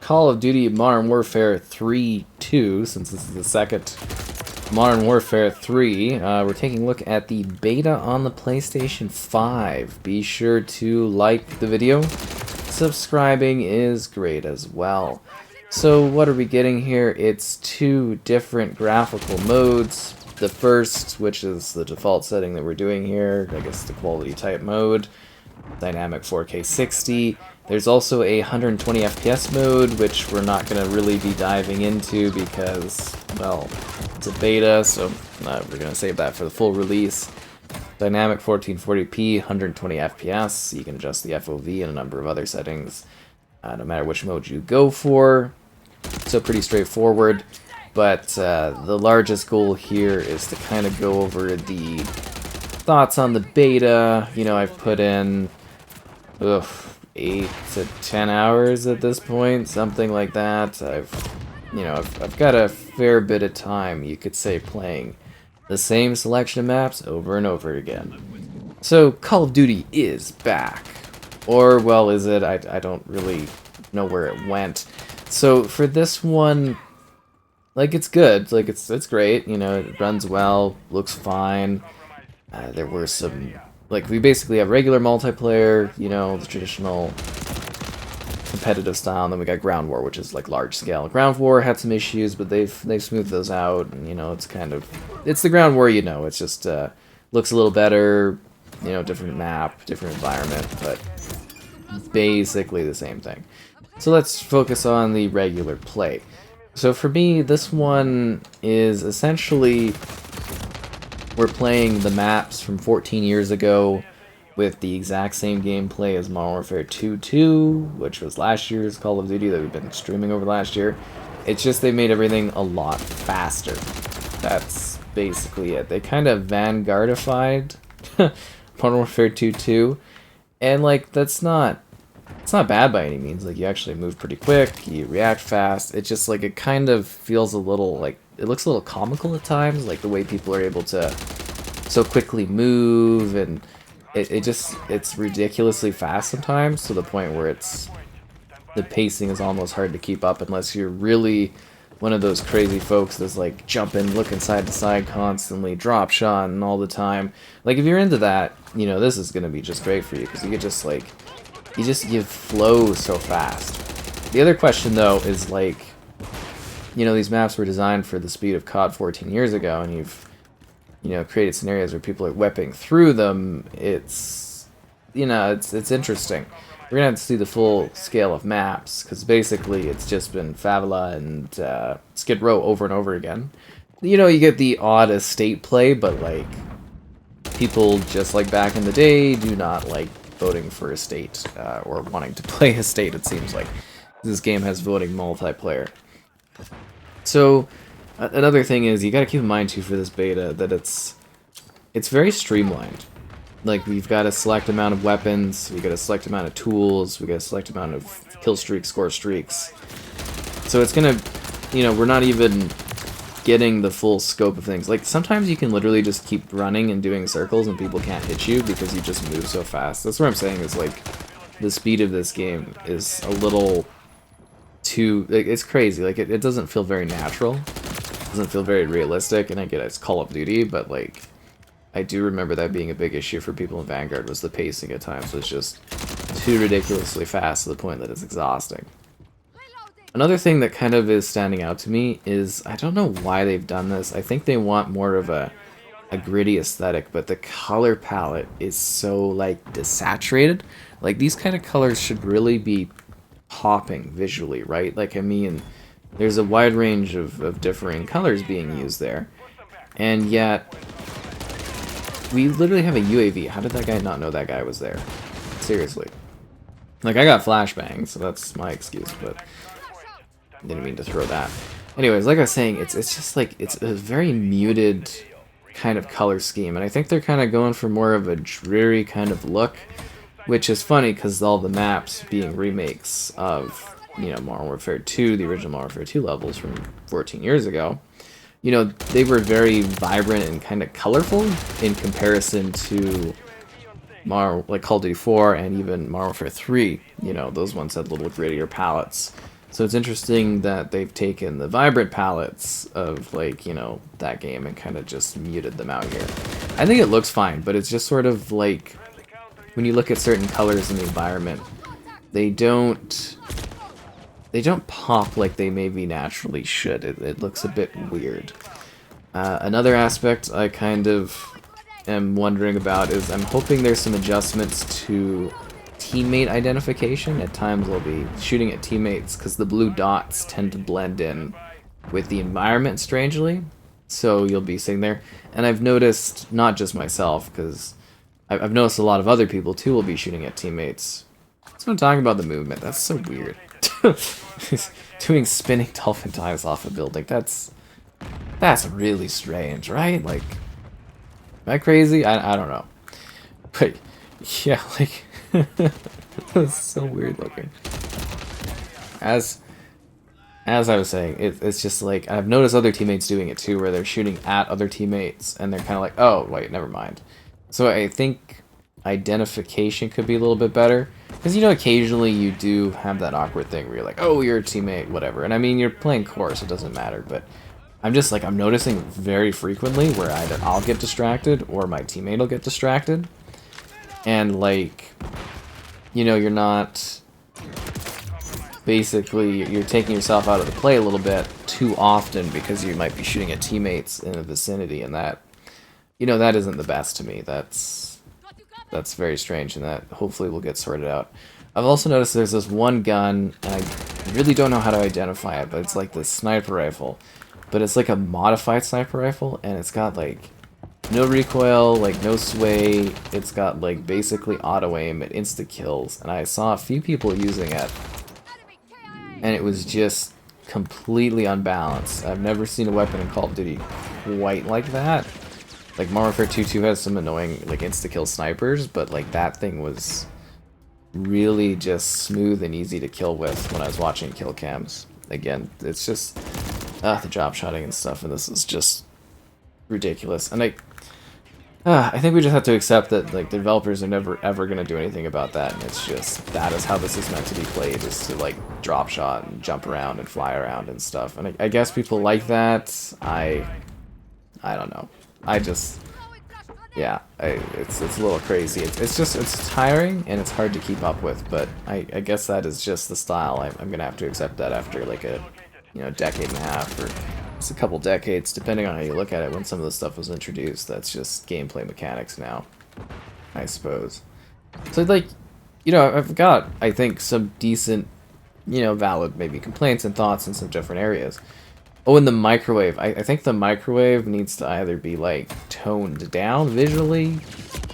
Call of Duty Modern Warfare 3-2, since this is the second Modern Warfare 3. We're taking a look at the beta on the PlayStation 5. Be sure to like the video. Subscribing is great as well. So what are we getting here? It's two different graphical modes. The first, which is the default setting that we're doing here, I guess the quality type mode, dynamic 4K 60. There's also a 120 FPS mode, which we're not going to really be diving into because, well, it's a beta, so we're going to save that for the full release. Dynamic 1440p, 120 FPS. You can adjust the FOV and a number of other settings, no matter which mode you go for. So pretty straightforward. But the largest goal here is to kind of go over the thoughts on the beta. You know, I've put in 8 to 10 hours at this point, something like that. I've got a fair bit of time, you could say, playing the same selection of maps over and over again. So Call of Duty is back, or well, is it? I don't really know where it went. So for this one, like, it's good, like it's great. You know, it runs well, looks fine. There were some. Like, we basically have regular multiplayer, you know, the traditional competitive style, and then we got Ground War, which is like large scale. Ground War had some issues, but they've smoothed those out, and you know, it's the Ground War, you know, it's just looks a little better, you know, different map, different environment, but basically the same thing. So let's focus on the regular play. So for me, this one is essentially, we're playing the maps from 14 years ago with the exact same gameplay as Modern Warfare 2, which was last year's Call of Duty that we've been streaming over last year. It's just they made everything a lot faster. That's basically it. They kind of vanguardified Modern Warfare 2, and like it's not bad by any means. Like, you actually move pretty quick, you react fast. It's just like it kind of feels a little like, it looks a little comical at times, like the way people are able to so quickly move, and it's ridiculously fast sometimes, to the point where the pacing is almost hard to keep up unless you're really one of those crazy folks that's like jumping, looking side to side constantly, drop shot and all the time. Like, if you're into that, you know, this is gonna be just great for you, because you get just like, you flow so fast. The other question though is, like, you know, these maps were designed for the speed of COD 14 years ago, and you've, you know, created scenarios where people are whipping through them. It's, you know, it's interesting. We're gonna have to see the full scale of maps, because basically it's just been Favela and Skid Row over and over again. You know, you get the odd estate play, but like, people just like back in the day do not like voting for estate or wanting to play estate, it seems like. This game has voting multiplayer. So another thing is, you got to keep in mind too for this beta that it's very streamlined. Like, we've got a select amount of weapons, we got a select amount of tools, we got a select amount of kill streaks, score streaks. So it's gonna, you know, we're not even getting the full scope of things. Like, sometimes you can literally just keep running and doing circles and people can't hit you because you just move so fast. That's what I'm saying, is like, the speed of this game is a little too, like, it's crazy. Like, it doesn't feel very natural, it doesn't feel very realistic, and I get it's Call of Duty, but like, I do remember that being a big issue for people in Vanguard, was the pacing at times was just too ridiculously fast to the point that it's exhausting. Another thing that kind of is standing out to me is, I don't know why they've done this. I think they want more of a gritty aesthetic, but the color palette is so like desaturated. Like, these kind of colors should really be popping visually, right? Like, I mean, there's a wide range of differing colors being used there, and yet we literally have a UAV. How did that guy not know that guy was there? Seriously. Like, I got flashbangs, so that's my excuse, but didn't mean to throw that. Anyways, like I was saying, it's just like, it's a very muted kind of color scheme, and I think they're kind of going for more of a dreary kind of look, which is funny because all the maps being remakes of, you know, Modern Warfare 2, the original Modern Warfare 2 levels from 14 years ago, you know, they were very vibrant and kind of colorful in comparison to like Call of Duty 4 and even Modern Warfare 3. You know, those ones had little grittier palettes. So it's interesting that they've taken the vibrant palettes of, like, you know, that game and kind of just muted them out here. I think it looks fine, but it's just sort of like, when you look at certain colors in the environment, they don't pop like they maybe naturally should. It looks a bit weird. Another aspect I kind of am wondering about is I'm hoping there's some adjustments to teammate identification. At times I'll be shooting at teammates because the blue dots tend to blend in with the environment strangely. So you'll be sitting there, and I've noticed, not just myself, because I've noticed a lot of other people too will be shooting at teammates. So I'm talking about the movement. That's so weird. Doing spinning dolphin dives off a building. That's really strange, right? Like, am I crazy? I don't know. But yeah, like that's so weird looking. As I was saying, it's just like I've noticed other teammates doing it too, where they're shooting at other teammates and they're kind of like, oh wait, never mind. So I think identification could be a little bit better, because you know occasionally you do have that awkward thing where you're like, oh, you're a teammate, whatever. And I mean, you're playing core, so it doesn't matter. But I'm just like, I'm noticing very frequently where either I'll get distracted or my teammate will get distracted, and like, you know, you're not. Basically, you're taking yourself out of the play a little bit too often because you might be shooting at teammates in the vicinity, and that, you know, that isn't the best to me. That's very strange, and that hopefully will get sorted out. I've also noticed there's this one gun, and I really don't know how to identify it, but it's like this sniper rifle. But it's like a modified sniper rifle, and it's got like no recoil, like no sway. It's got like basically auto aim, it insta kills, and I saw a few people using it, and it was just completely unbalanced. I've never seen a weapon in Call of Duty quite like that. Like Modern Warfare 2 has some annoying like insta-kill snipers, but like that thing was really just smooth and easy to kill with when I was watching kill cams. Again, it's just the drop shotting and stuff, and this is just ridiculous. And I think we just have to accept that like the developers are never ever gonna do anything about that, and it's just that is how this is meant to be played, is to like drop shot and jump around and fly around and stuff. And I guess people like that. I don't know. I just, yeah, it's a little crazy. It's tiring and it's hard to keep up with. But I guess that is just the style. I'm gonna have to accept that after like a, you know, decade and a half, or it's a couple decades, depending on how you look at it. When some of this stuff was introduced, that's just gameplay mechanics now, I suppose. So like, you know, I've got, I think, some decent, you know, valid maybe complaints and thoughts in some different areas. Oh, and the microwave. I think the microwave needs to either be, like, toned down visually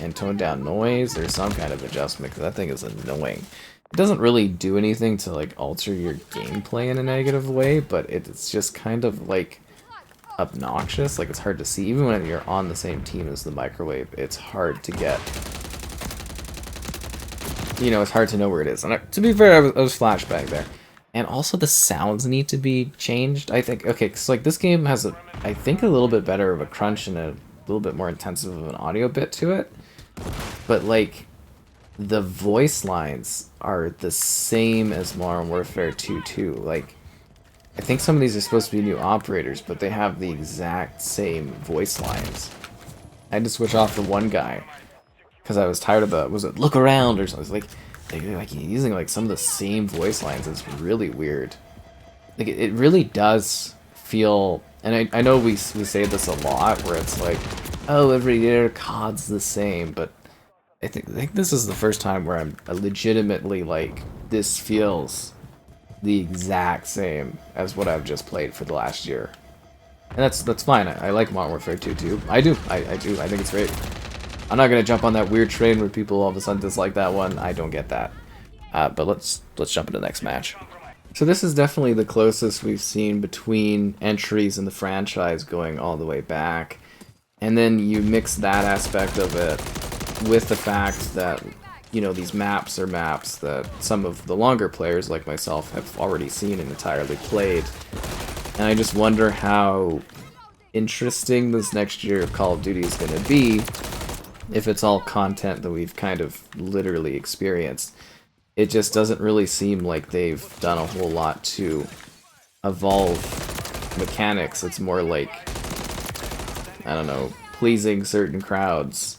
and toned down noise, or some kind of adjustment, because that thing is annoying. It doesn't really do anything to, like, alter your gameplay in a negative way, but it's just kind of, like, obnoxious. Like, it's hard to see. Even when you're on the same team as the microwave, it's hard to get... You know, it's hard to know where it is. And to be fair, I was flashbang there. And also the sounds need to be changed, I think. Okay, because like this game has, I think, a little bit better of a crunch and a little bit more intensive of an audio bit to it. But like, the voice lines are the same as Modern Warfare 2 too. Like, I think some of these are supposed to be new operators, but they have the exact same voice lines. I had to switch off the one guy because I was tired of the, was it look around or something? Like, they're like using like some of the same voice lines. It's really weird. Like it really does feel, and I know we say this a lot, where it's like, oh, every year COD's the same, but I think this is the first time where I'm legitimately like, this feels the exact same as what I've just played for the last year, and that's fine. I like Modern Warfare 2 too. I do. I think it's great. I'm not gonna jump on that weird train where people all of a sudden dislike that one. I don't get that. But let's jump into the next match. So this is definitely the closest we've seen between entries in the franchise going all the way back. And then you mix that aspect of it with the fact that, you know, these maps are maps that some of the longer players like myself have already seen and entirely played. And I just wonder how interesting this next year of Call of Duty is going to be, if it's all content that we've kind of literally experienced. it just doesn't really seem like they've done a whole lot to evolve mechanics. It's more like, I don't know, pleasing certain crowds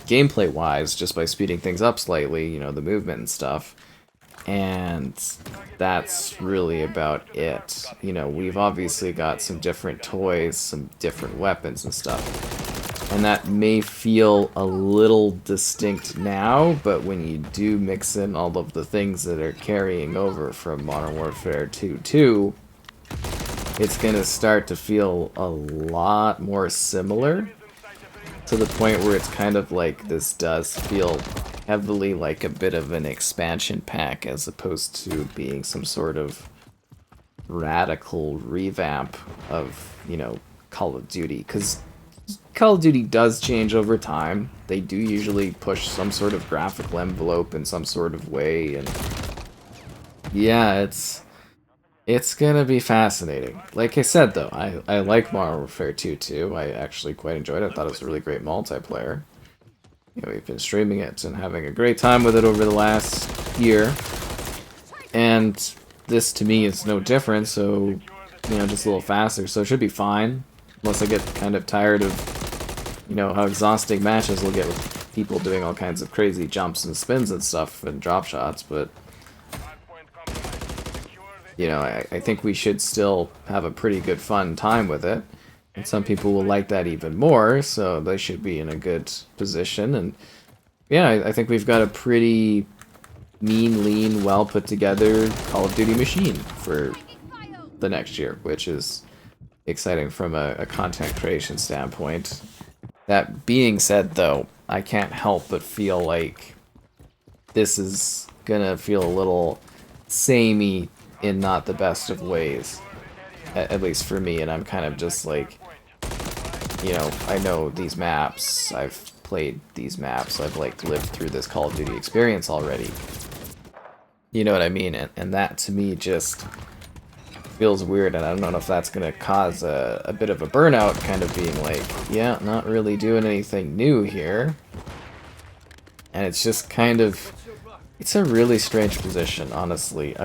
gameplay-wise just by speeding things up slightly, you know, the movement and stuff. And that's really about it. You know, we've obviously got some different toys, some different weapons and stuff. And that may feel a little distinct now, but when you do mix in all of the things that are carrying over from Modern Warfare 2, it's gonna start to feel a lot more similar, to the point where it's kind of like this does feel heavily like a bit of an expansion pack as opposed to being some sort of radical revamp of, you know, Call of Duty. Because Call of Duty does change over time. They do usually push some sort of graphical envelope in some sort of way, and yeah, it's gonna be fascinating. Like I said, though, I like Modern Warfare 2 too. I actually quite enjoyed it. I thought it was a really great multiplayer. You know, we've been streaming it and having a great time with it over the last year. And this, to me, is no different, so, you know, just a little faster. So it should be fine. Unless I get kind of tired of, you know, how exhausting matches will get with people doing all kinds of crazy jumps and spins and stuff and drop shots, but you know, I think we should still have a pretty good fun time with it. And some people will like that even more, so they should be in a good position. And yeah, I think we've got a pretty mean, lean, well put together Call of Duty machine for the next year, which is exciting from a content creation standpoint. That being said, though, I can't help but feel like this is gonna feel a little samey in not the best of ways, at least for me, and I'm kind of just like, you know, I know these maps, I've played these maps, I've like lived through this Call of Duty experience already. You know what I mean? And that to me just feels weird, and I don't know if that's gonna cause a bit of a burnout, kind of being like, yeah, not really doing anything new here. And it's just kind of, it's a really strange position, honestly.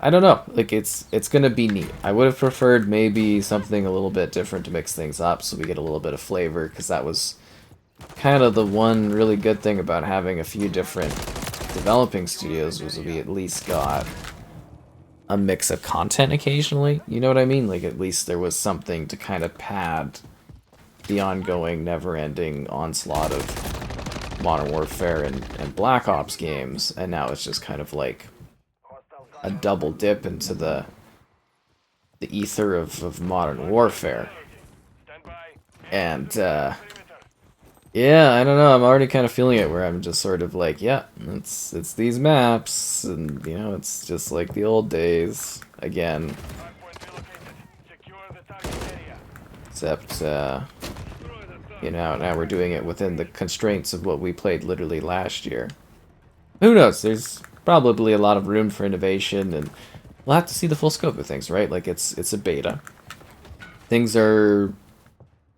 I don't know, like it's gonna be neat. I would have preferred maybe something a little bit different to mix things up so we get a little bit of flavor, because that was kind of the one really good thing about having a few different developing studios, was we at least got a mix of content occasionally, you know what I mean? Like at least there was something to kind of pad the ongoing never-ending onslaught of Modern Warfare and Black Ops games, and now it's just kind of like a double dip into the ether of Modern Warfare. And yeah, I don't know, I'm already kind of feeling it, where I'm just sort of like, yeah, it's these maps, and you know, it's just like the old days again. Except you know, now we're doing it within the constraints of what we played literally last year. Who knows, there's probably a lot of room for innovation, and we'll have to see the full scope of things, right? Like it's a beta. Things are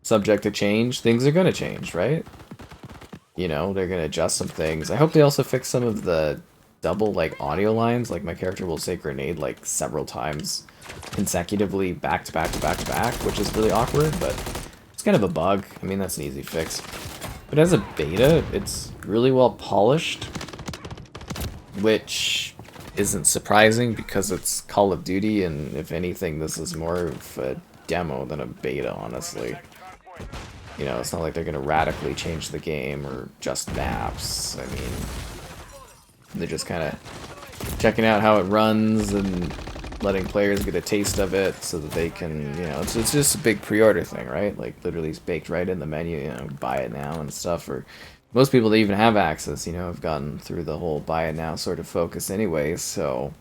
subject to change. Things are gonna change, right? You know, they're gonna adjust some things. I hope they also fix some of the double like audio lines. Like my character will say grenade like several times consecutively back to back to back to back, which is really awkward, but it's kind of a bug. I mean, that's an easy fix. But as a beta, it's really well polished, which isn't surprising because it's Call of Duty, and if anything, this is more of a demo than a beta, honestly. You know, it's not like they're going to radically change the game or just maps. I mean, they're just kind of checking out how it runs and letting players get a taste of it so that they can, you know, it's just a big pre-order thing, right? Like, literally it's baked right in the menu, you know, buy it now and stuff. Or most people that even have access, you know, have gotten through the whole buy it now sort of focus anyways, so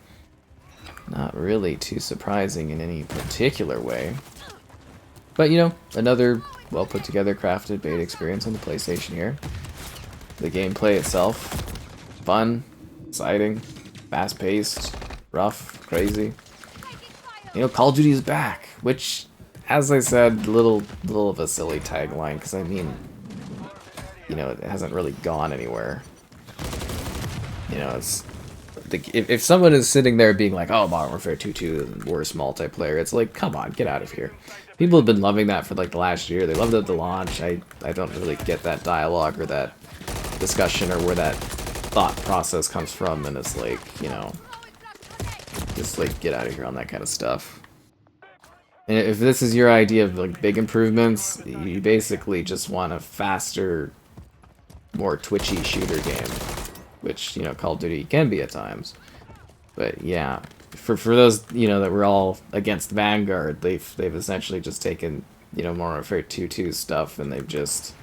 not really too surprising in any particular way. But, you know, another well put together, crafted beta experience on the PlayStation here. The gameplay itself, fun, exciting, fast paced, rough, crazy. You know, Call of Duty is back, which, as I said, little of a silly tagline, because I mean, you know, it hasn't really gone anywhere. You know, it's if someone is sitting there being like, "Oh, Modern Warfare 2 is the worst multiplayer," it's like, come on, get out of here. People have been loving that for like the last year. They loved it at the launch. I don't really get that dialogue or that discussion or where that thought process comes from, and it's like, you know, just like get out of here on that kind of stuff. And if this is your idea of like big improvements, you basically just want a faster, more twitchy shooter game, which, you know, Call of Duty can be at times. But yeah, for those, you know, that were all against Vanguard, they've essentially just taken, you know, Modern Warfare 2 stuff, and they've just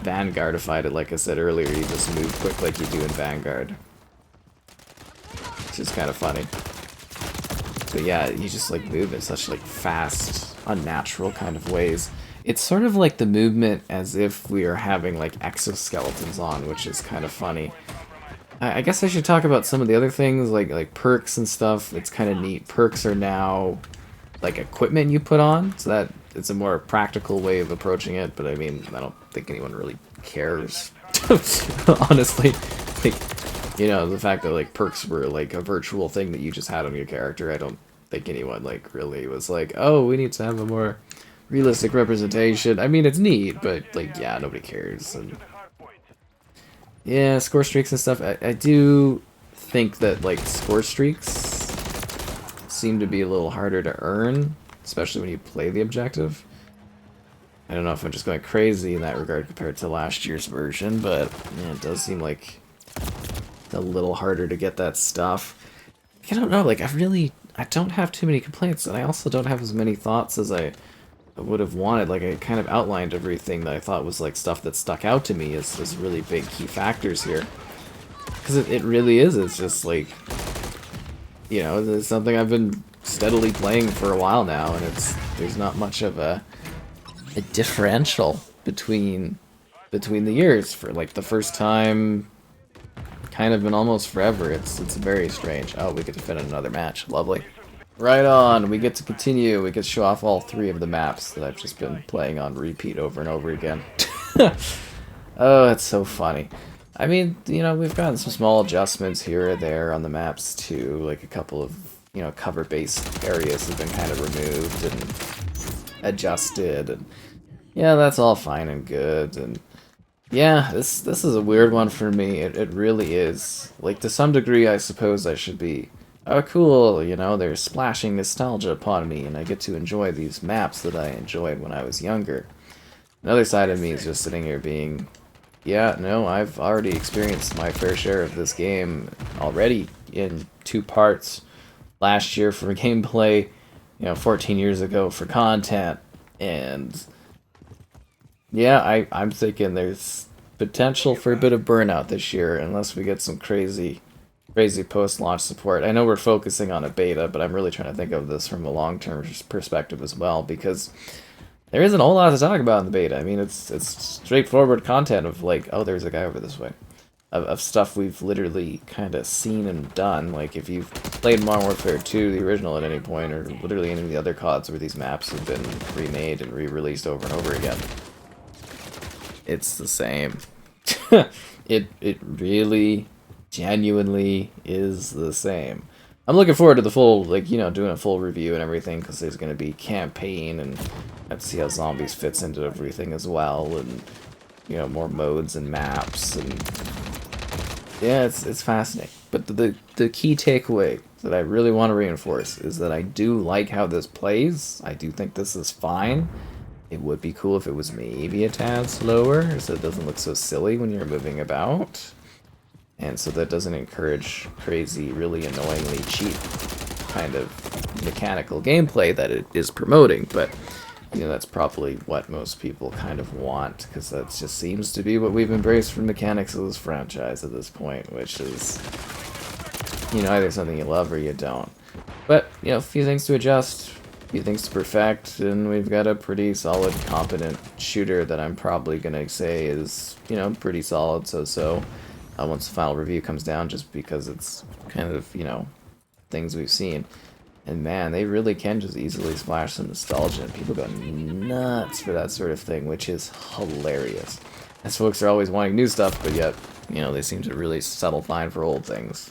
Vanguardified it. Like I said earlier, you just move quick like you do in Vanguard, which is kind of funny. But yeah, you just like move in such like fast, unnatural kind of ways. It's sort of like the movement as if we are having like exoskeletons on, which is kind of funny. I guess I should talk about some of the other things, like perks and stuff. It's kind of neat. Perks are now like equipment you put on, so that it's a more practical way of approaching it. But I mean, I don't think anyone really cares, honestly. Like, you know, the fact that like perks were like a virtual thing that you just had on your character, I don't think anyone like really was like, oh, we need to have a more realistic representation. I mean, it's neat, but like, yeah, nobody cares. And yeah, score streaks and stuff. I do think that like score streaks seem to be a little harder to earn, especially when you play the objective. I don't know if I'm just going crazy in that regard compared to last year's version, but yeah, it does seem like a little harder to get that stuff. I don't know, like I don't have too many complaints, and I also don't have as many thoughts as I would have wanted. Like, I kind of outlined everything that I thought was like stuff that stuck out to me as really big key factors here. Because it really is, it's just like, you know, it's something I've been steadily playing for a while now, and there's not much of a differential between the years for like the first time kind of in almost forever. It's very strange. Oh, we get to fit in another match. Lovely. Right on. We get to continue. We get to show off all 3 of the maps that I've just been playing on repeat over and over again. Oh, it's so funny. I mean, you know, we've gotten some small adjustments here or there on the maps too. Like a couple of, you know, cover-based areas have been kind of removed and adjusted, and yeah, that's all fine and good. And yeah, this is a weird one for me. It really is. Like, to some degree, I suppose I should be, oh cool, you know, they're splashing nostalgia upon me, and I get to enjoy these maps that I enjoyed when I was younger. Another side of me is just sitting here being, yeah, no, I've already experienced my fair share of this game already in 2 parts. Last year for gameplay, you know, 14 years ago for content, and yeah, I'm thinking there's potential for a bit of burnout this year unless we get some crazy post-launch support. I know we're focusing on a beta, but I'm really trying to think of this from a long-term perspective as well, because there isn't a whole lot to talk about in the beta. I mean, it's straightforward content of like, oh, there's a guy over this way. Of stuff we've literally kind of seen and done. Like, if you've played Modern Warfare 2, the original, at any point, or literally any of the other CODs where these maps have been remade and re-released over and over again, it's the same. It really, genuinely is the same. I'm looking forward to the full, like, you know, doing a full review and everything, because there's going to be campaign, and let's see how zombies fits into everything as well, and, you know, more modes and maps, and yeah, it's fascinating. But the key takeaway that I really want to reinforce is that I do like how this plays. I do think this is fine. It would be cool if it was maybe a tad slower, so it doesn't look so silly when you're moving about. And so that doesn't encourage crazy, really annoyingly cheap kind of mechanical gameplay that it is promoting. But, you know, that's probably what most people kind of want, because that just seems to be what we've embraced from mechanics of this franchise at this point, which is, you know, either something you love or you don't. But, you know, a few things to adjust, a few things to perfect, and we've got a pretty solid, competent shooter that I'm probably going to say is, you know, pretty solid, so-so, once the final review comes down, just because it's kind of, you know, things we've seen. And man, they really can just easily splash some nostalgia, and people go nuts for that sort of thing, which is hilarious. As folks are always wanting new stuff, but yet you know, they seem to really settle fine for old things.